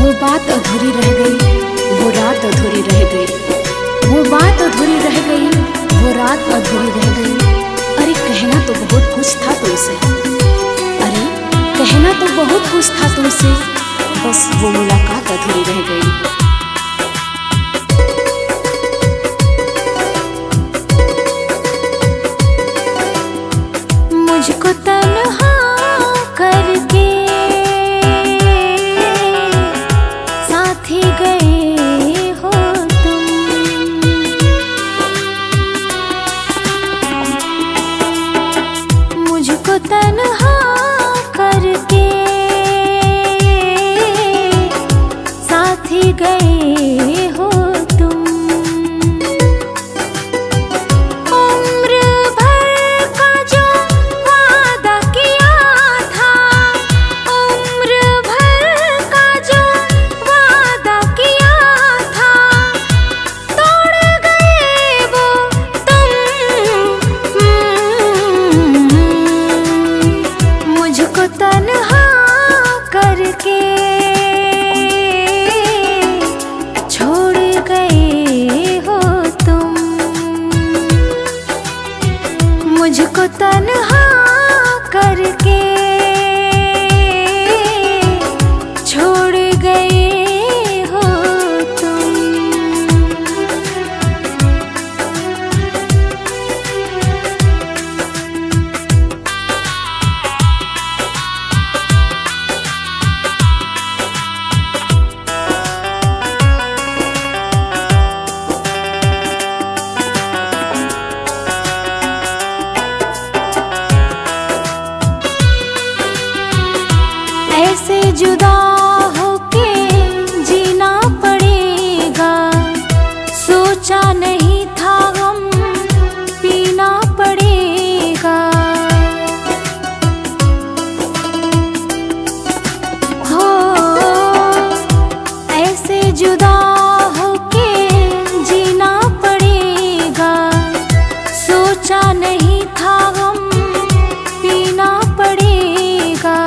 वो बात अधूरी रह गई, वो रात अधूरी रह गई। वो बात अधूरी रह गई, वो रात अधूरी रह गई। अरे कहना तो बहुत कुछ था तुमसे, अरे कहना तो बहुत कुछ था तुमसे, बस वो मुलाकात अधूरी रह गई। मुझको तन्हा करके साथी गए हो तुम, मुझको तन्हा करके साथी गए हो तुम। उम्र भर का जो वादा किया था, उम्र भर का जो वादा किया था, तोड़ गए वो तुम। मुझको तन्हा करके छोड़ गए हो तुम, मुझको तन्हा करके छोड़ गए हो तुम। ऐसे जुदा होके जीना पड़ेगा, सोचा नहीं था गम पीना पड़ेगा। हो ऐसे जुदा होके जीना पड़ेगा, सोचा नहीं था गम पीना पड़ेगा।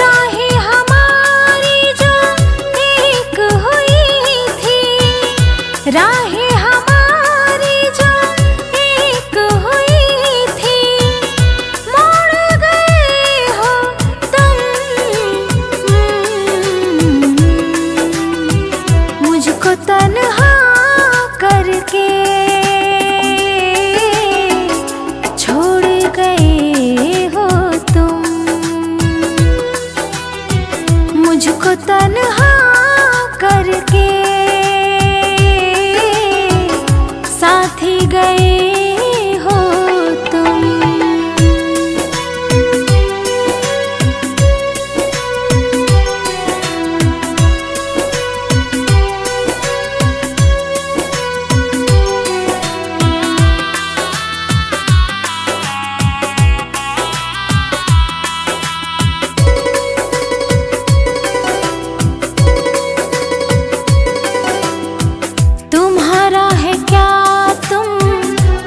राहें हमारी जो एक हुई थी, राहें हमारी जो एक हुई थी, मोड़ गए हो तुम। मुझको तन्हा करके छोड़ गए हो तुम, मुझको तन्हा करके साथी गए हो तुम। तुम्हारा है क्या तुम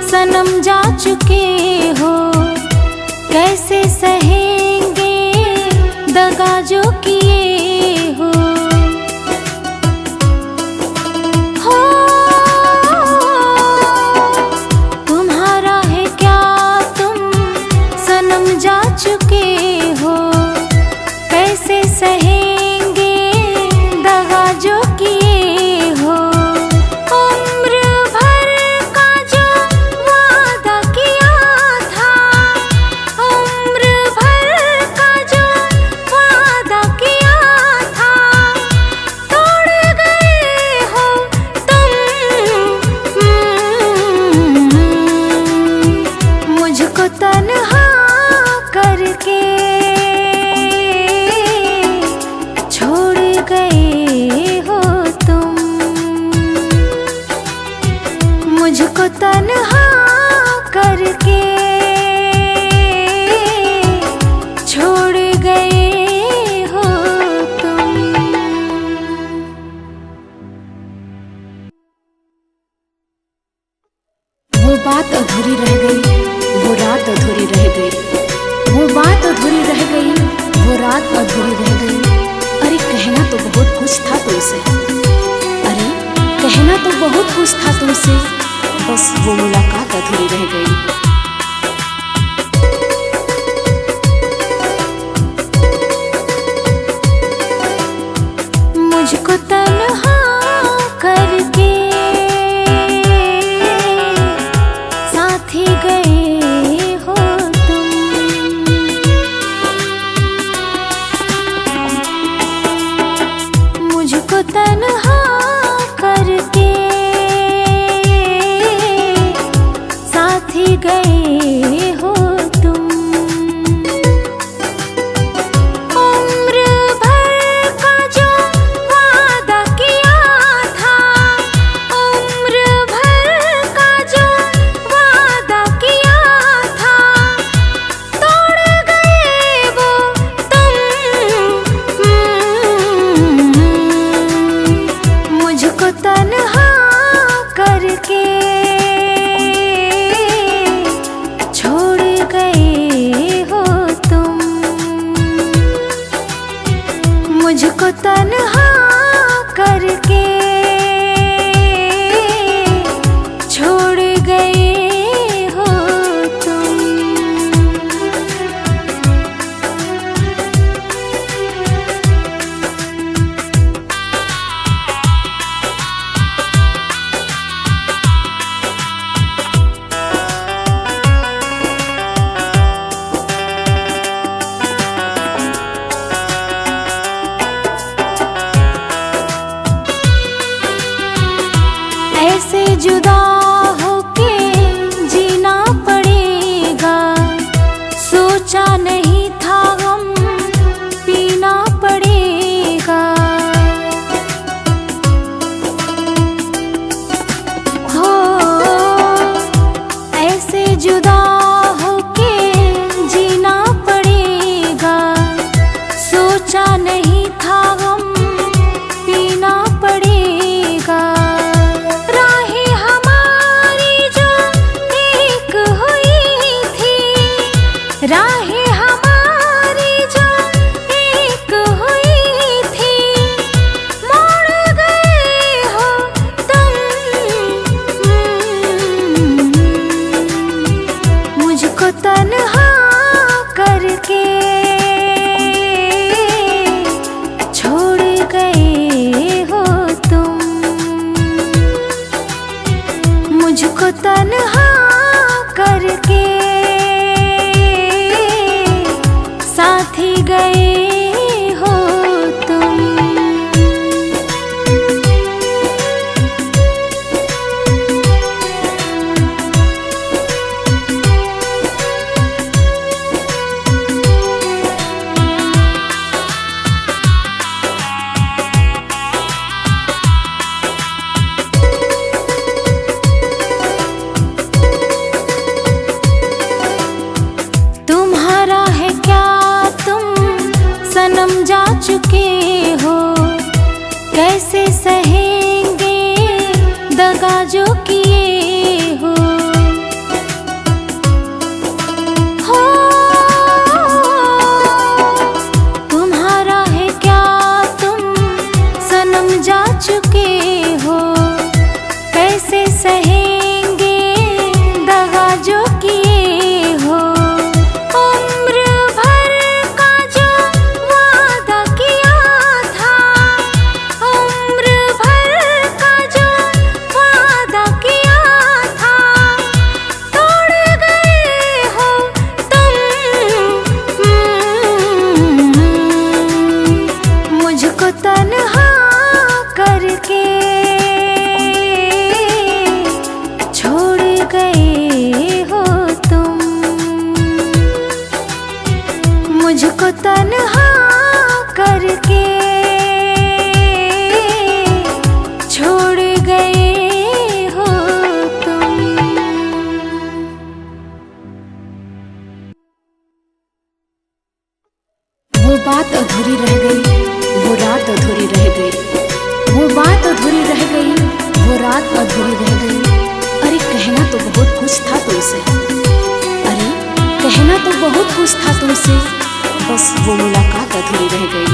सनम जा चुके हो, कैसे सहेंगे दगा जो किए हो। हो तुम्हारा है क्या तुम सनम जा चुके हो, कैसे सहेंगे दगा जो किए हो। उम्र भर का जो वादा किया था, उम्र भर का जो वादा किया था, तोड़ गए हो तुम। मुझको तन्हा करके छोड़ गए हो तुम, मुझको तन्हा करके छोड़ गए हो तुम। वो बात अधूरी रह गई, वो रात अधूरी रह गई। वो बात अधूरी रह गई, वो रात अधूरी रह गई। अरे कहना तो बहुत कुछ कहना तो बहुत कुछ था तुमसे, बस वो मुलाकात अधूरी रह गई। मुझको तन्हा करके साथ ही गए हो तुम, मुझको तन्हा करके साथ ही गए हो तुम। उम्र भर का जो वादा किया था, उम्र भर का जो वादा किया था, तोड़ गए वो तुम। मुझको तन्हा करके छोड़ गए हो तुम, मुझको तन्हा करके छोड़ गए हो तुम। ऐसे जुदा होके जीना पड़ेगा, सोचा नहीं था हम पीना पड़ेगा। हो ऐसे जुदा होके जीना पड़ेगा, सोचा नहीं था हम पीना पड़ेगा। राहें हमारी जो एक हुई थी, राहें हमारी जो एक हुई थी, मोड़ गए हो तुम। मुझको तन्हा करके छोड़ गए हो तुम, मुझको तन्हा करके साथ ही गए हो तुम। तुम्हारा है क्या तुम सनम जा चुके हो, कैसे सहेंगे दगा जो किए हो। हो तुम्हारा है क्या तुम सनम जा चुके हो, कैसे सहेंगे दगा जो किए हो। उम्र भर का जो वादा किया था, उम्र भर का जो वादा किया था, तोड़ गए हो तुम। मुझको तन्हा करके छोड़ गए हो तुम, मुझको तन्हा करके छोड़ गए हो तुम। वो बात अधूरी रह गई, वो रात अधूरी रह गई, वो बात अधूरी रह गई, वो रात अधूरी रह गई। अरे कहना तो बहुत कुछ था तुमसे, अरे कहना तो बहुत कुछ था तुमसे, बस वो मुलाकात अधूरी रह गई।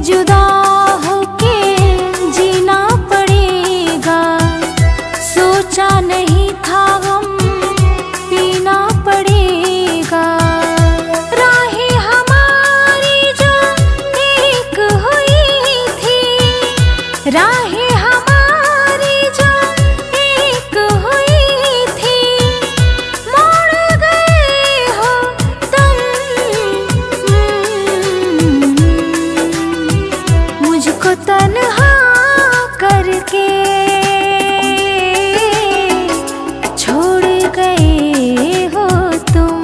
जुदा होके जीना पड़ेगा, सोचा नहीं था गम पीना पड़ेगा। राहें हमारी जो एक हुई थी, राहें हमारी जो एक हुई थी, मोड़ गए हो तुम। मुझको तन्हा करके छोड़ गए हो तुम,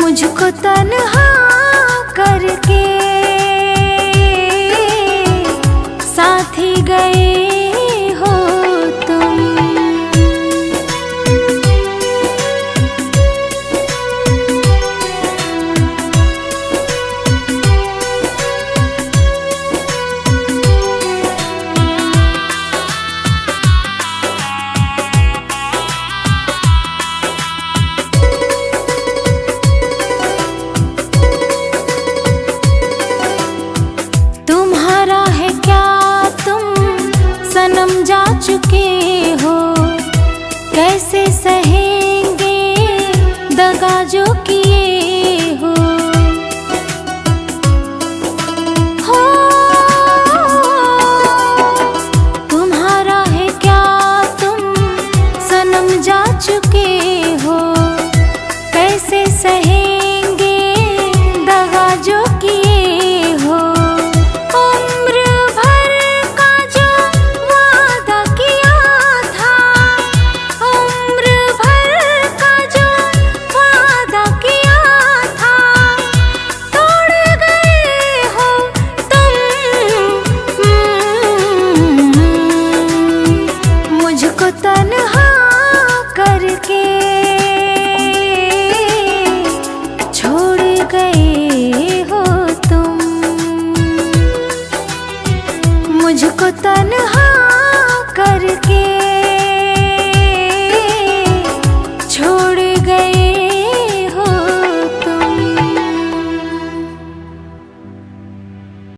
मुझको तन्हा करके साथ ही गए हो तुम। तुम्हारा है क्या तुम सनम जा चुके हो, कैसे सहेंगे दगा जो किए हो। तुम्हारा है क्या तुम सनम जा चुके हो, कैसे सहेंगे दगा जो किए हो। उम्र भर का जो वादा किया था, उम्र भर का जो वादा किया था, तोड़ गए हो तुम। मुझको तन्हा करके छोड़ गए हो तुम, मुझको तन्हा